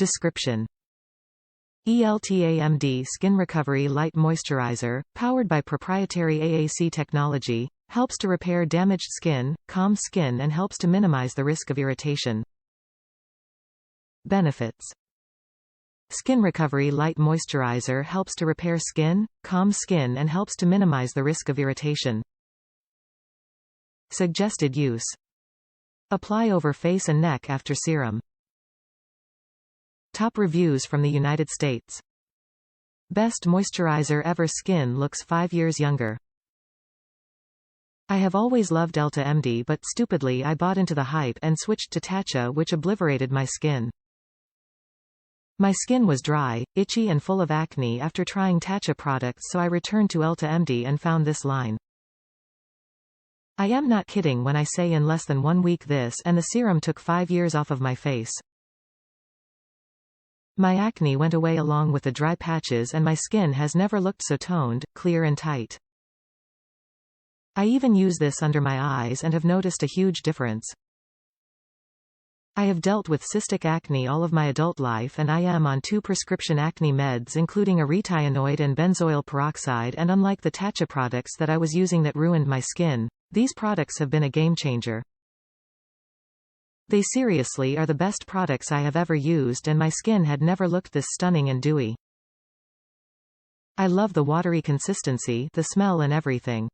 Description: EltaMD Skin Recovery Light Moisturizer, powered by proprietary AAC Technology, helps to repair damaged skin, calm skin and helps to minimize the risk of irritation. Benefits: Skin Recovery Light Moisturizer helps to repair skin, calm skin and helps to minimize the risk of irritation. Suggested use: apply over face and neck after serum. Top reviews from the United States: best moisturizer ever, skin looks 5 years younger. I have always loved EltaMD, but stupidly I bought into the hype and switched to Tatcha, which obliverated my skin. My skin was dry, itchy and full of acne after trying Tatcha products, so I returned to EltaMD and found this line. I am not kidding when I say in less than 1 week this and the serum took 5 years off of my face. My acne went away along with the dry patches and my skin has never looked so toned, clear and tight. I even use this under my eyes and have noticed a huge difference. I have dealt with cystic acne all of my adult life and I am on 2 prescription acne meds including a retionoid and benzoyl peroxide, and unlike the Tatcha products that I was using that ruined my skin, these products have been a game changer. They seriously are the best products I have ever used and my skin had never looked this stunning and dewy. I love the watery consistency, the smell and everything.